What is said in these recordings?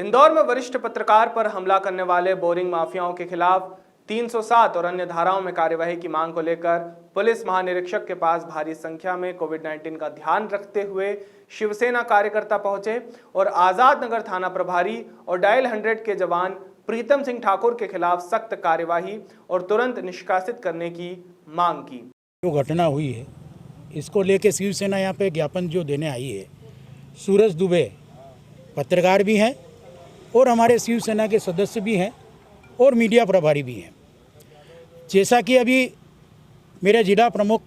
इंदौर में वरिष्ठ पत्रकार पर हमला करने वाले बोरिंग माफियाओं के खिलाफ 307 और अन्य धाराओं में कार्यवाही की मांग को लेकर पुलिस महानिरीक्षक के पास भारी संख्या में कोविड-19 का ध्यान रखते हुए शिवसेना कार्यकर्ता पहुंचे और आजाद नगर थाना प्रभारी और डायल 100 के जवान प्रीतम सिंह ठाकुर के खिलाफ सख्त कार्यवाही और तुरंत निष्कासित करने की मांग की। जो घटना हुई है इसको लेके शिवसेना यहाँ पे ज्ञापन जो देने आई है, सूरज दुबे पत्रकार भी हैं और हमारे शिवसेना के सदस्य भी हैं और मीडिया प्रभारी भी हैं। जैसा कि अभी मेरे जिला प्रमुख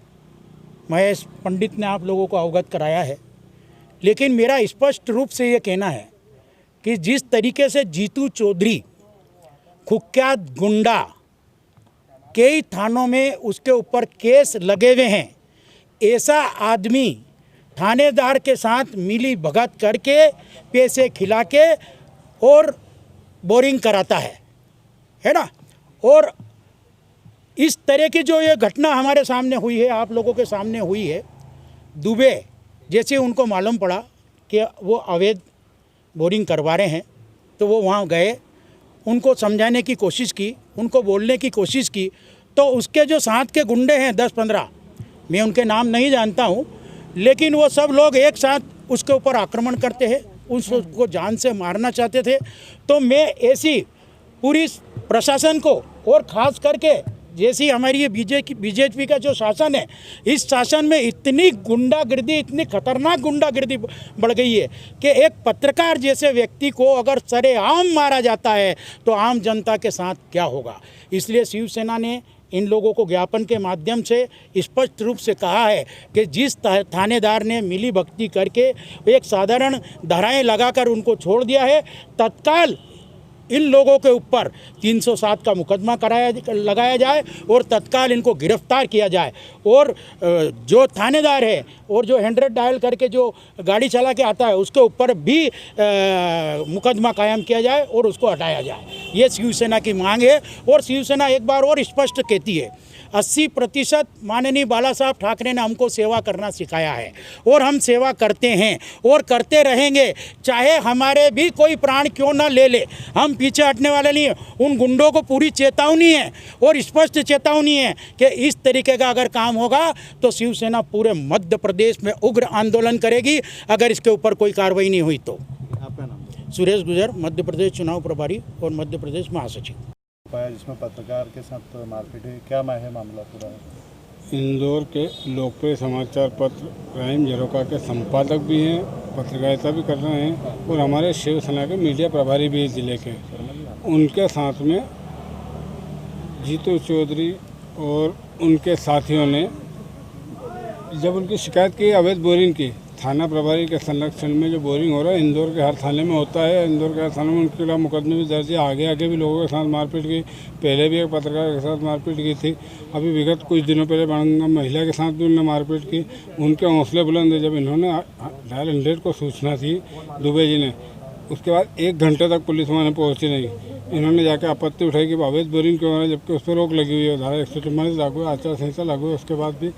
महेश पंडित ने आप लोगों को अवगत कराया है, लेकिन मेरा स्पष्ट रूप से ये कहना है कि जिस तरीके से जीतू चौधरी कुख्यात गुंडा कई थानों में उसके ऊपर केस लगे हुए हैं, ऐसा आदमी थानेदार के साथ मिली भगत करके पैसे खिला के और बोरिंग कराता है ना। और इस तरह की जो ये घटना हमारे सामने हुई है, आप लोगों के सामने हुई है, दुबे जैसे उनको मालूम पड़ा कि वो अवैध बोरिंग करवा रहे हैं तो वो वहाँ गए, उनको समझाने की कोशिश की, उनको बोलने की कोशिश की, तो उसके जो साथ के गुंडे हैं 10-15, मैं उनके नाम नहीं जानता हूँ, लेकिन वो सब लोग एक साथ उसके ऊपर आक्रमण करते हैं, उसको जान से मारना चाहते थे। तो मैं ऐसी पूरी प्रशासन को और ख़ास करके जैसी हमारी ये बीजेपी का जो शासन है, इस शासन में इतनी गुंडागर्दी, इतनी खतरनाक गुंडागर्दी बढ़ गई है कि एक पत्रकार जैसे व्यक्ति को अगर सरेआम मारा जाता है तो आम जनता के साथ क्या होगा। इसलिए शिवसेना ने इन लोगों को ज्ञापन के माध्यम से स्पष्ट रूप से कहा है कि जिस थानेदार ने मिली भक्ति करके एक साधारण धाराएं लगाकर उनको छोड़ दिया है, तत्काल इन लोगों के ऊपर 307 का मुकदमा लगाया जाए और तत्काल इनको गिरफ्तार किया जाए। और जो थानेदार है और जो 100 डायल करके जो गाड़ी चला के आता है उसके ऊपर भी मुकदमा कायम किया जाए और उसको हटाया जाए। ये शिवसेना की मांग है। और शिवसेना एक बार और स्पष्ट कहती है, 80% माननीय बाला साहब ठाकरे ने हमको सेवा करना सिखाया है और हम सेवा करते हैं और करते रहेंगे, चाहे हमारे भी कोई प्राण क्यों ना ले ले, हम पीछे हटने वाले नहीं हैं। उन गुंडों को पूरी चेतावनी है और स्पष्ट चेतावनी है कि इस तरीके का अगर काम होगा तो शिवसेना पूरे मध्य प्रदेश में उग्र आंदोलन करेगी अगर इसके ऊपर कोई कार्रवाई नहीं हुई तो। आपका नाम? सुरेश गुजर, मध्य प्रदेश चुनाव प्रभारी और मध्य प्रदेश महासचिव। जिसमें पत्रकार के साथ मारपीट हुई, क्या है मामला पूरा? इंदौर के लोकप्रिय समाचार पत्र प्राइम झरोखा के संपादक भी हैं, पत्रकारिता भी कर रहे हैं और हमारे शिवसेना के मीडिया प्रभारी भी जिले के। उनके साथ में जीतू चौधरी और उनके साथियों ने जब उनकी शिकायत की अवैध बोरिंग की, थाना प्रभारी के संरक्षण में जो बोरिंग हो रहा है इंदौर के हर थाने में होता है, इंदौर के हर थाने में उनके खिलाफ मुकदमे भी दर्ज है। आगे भी लोगों के साथ मारपीट की, पहले भी एक पत्रकार के साथ मारपीट की थी, अभी विगत कुछ दिनों पहले बाणगंगा महिला के साथ भी उन्होंने मारपीट की। उनके हौसले बुलंद है। जब इन्होंने डायल 100 को सूचना दी दुबे जी ने, उसके बाद 1 घंटे तक पुलिस वहाँ पहुँची नहीं। इन्होंने जाकर आपत्ति उठाई कि अवैध बोरिंग क्यों हो रहा है, जबकि उस पर रोक लगी हुई है, धारा 144 लागू है, आचार संहिता लागू है। उसके बाद भी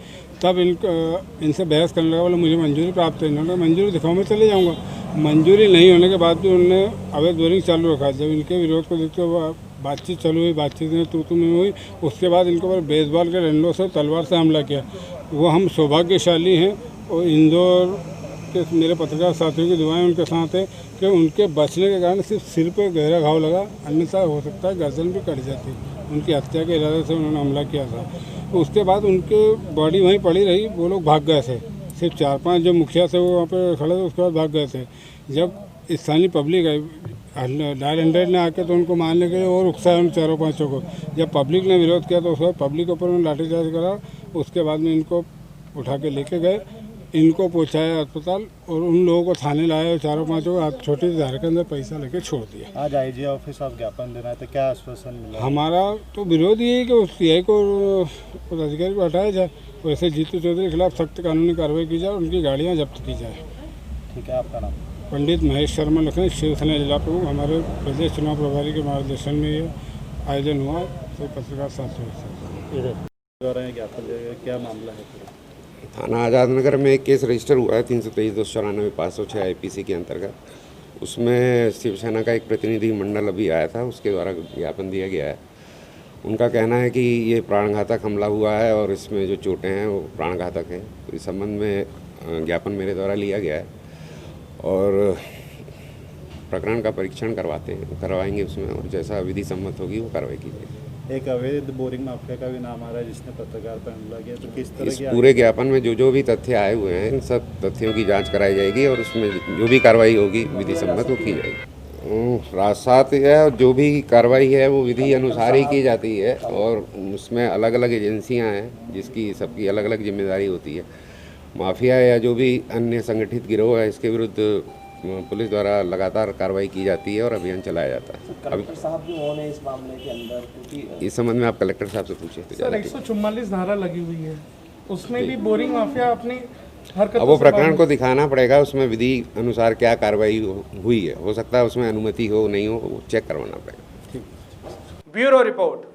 तब इनसे बहस करने लगा, बोले मुझे मंजूरी प्राप्त है। इन्होंने मंजूरी दिखाओ, मैं चले जाऊँगा। मंजूरी नहीं होने के बाद भी उन्होंने अवैध बोरिंग चालू रखा। जब इनके विरोध को देखते हुए बातचीत चालू हुई, बातचीत में तू में हुई, उसके बाद इनके ऊपर बेसबॉल के डंडों से तलवार से हमला किया। वो हम सौभाग्यशाली हैं और इंदौर के मेरे पत्रकार साथियों की दुआएं उनके साथ है कि उनके बचने के कारण सिर्फ सिर पे गहरा घाव लगा, अन्यथा हो सकता है गर्दन भी कट जाती। उनकी हत्या के इरादे से उन्होंने हमला किया था। उसके बाद उनके बॉडी वहीं पड़ी रही, वो लोग भाग गए थे। सिर्फ 4-5 जो मुखिया थे वो वहाँ पे खड़े थे, उसके बाद भाग गए थे। जब स्थानीय पब्लिक आई डायल 100 ने आके तो उनको मारने के लिए और उकसाया उन 4-5 को। जब पब्लिक ने विरोध किया तो उसके बाद पब्लिक के ऊपर उन्होंने लाठीचार्ज करा। उसके बाद में इनको उठा के लेके गए, इनको पहुंचाया अस्पताल और उन लोगों को थाने लाया। 4-5 को आप छोटी सी धारा के अंदर पैसा लेके छोड़ दिया। आज आईजी ऑफिस आप ज्ञापन देना है तो क्या आश्वासन मिला? हमारा तो विरोध ये है कि उस सीआई को, उस अधिकारी को हटाया जाए, वैसे जीतू चौधरी के खिलाफ सख्त कानूनी कार्रवाई की जाए, उनकी गाड़ियाँ जब्त की जाए। ठीक है, आपका नाम? पंडित महेश शर्मा लखन, शिवसेना जिला प्रमुख। हमारे प्रदेश चुनाव प्रभारी के मार्गदर्शन में ये आयोजन हुआ। तो पत्रकार साथियों क्या मामला है? थाना आज़ाद नगर में एक केस रजिस्टर हुआ है 323-294-506 आईपीसी के अंतर्गत। उसमें शिवसेना का एक प्रतिनिधि मंडल अभी आया था, उसके द्वारा ज्ञापन दिया गया है। उनका कहना है कि ये प्राणघातक हमला हुआ है और इसमें जो चोटें हैं वो प्राणघातक हैं। तो इस संबंध में ज्ञापन मेरे द्वारा लिया गया है और प्रकरण का परीक्षण करवाएंगे उसमें, और जैसा विधि सम्मत होगी वो कार्रवाई की जाएगी। एक अवैध बोरिंग माफिया का भी नाम आ रहा है जिसने पत्रकार पर हमला किया, तो किस तरह इस की पूरे ज्ञापन में जो भी तथ्य आए हुए हैं, इन सब तथ्यों की जांच कराई जाएगी और उसमें जो भी कार्रवाई होगी विधि सम्मत वो की जाएगी। राजसात है, जो भी कार्रवाई है वो विधि अनुसार ही की जाती है और उसमें अलग अलग एजेंसियां हैं जिसकी सबकी अलग अलग जिम्मेदारी होती है। माफिया या जो भी अन्य संगठित गिरोह है, इसके विरुद्ध पुलिस द्वारा लगातार कार्रवाई की जाती है और अभियान चलाया जाता है। कलेक्टर साहब भी होने इस मामले के अंदर, क्योंकि इस संबंध में आप कलेक्टर साहब से पूछिए तो सर ज़्यादा 144 धारा लगी हुई है, उसमें भी बोरिंग माफिया अपनी अब हरकतों वो से प्रकरण को दिखाना पड़ेगा, उसमें विधि अनुसार क्या कार्रवाई हुई है। हो सकता है उसमें अनुमति हो नहीं हो, वो चेक करवाना पड़ेगा। Bureau report.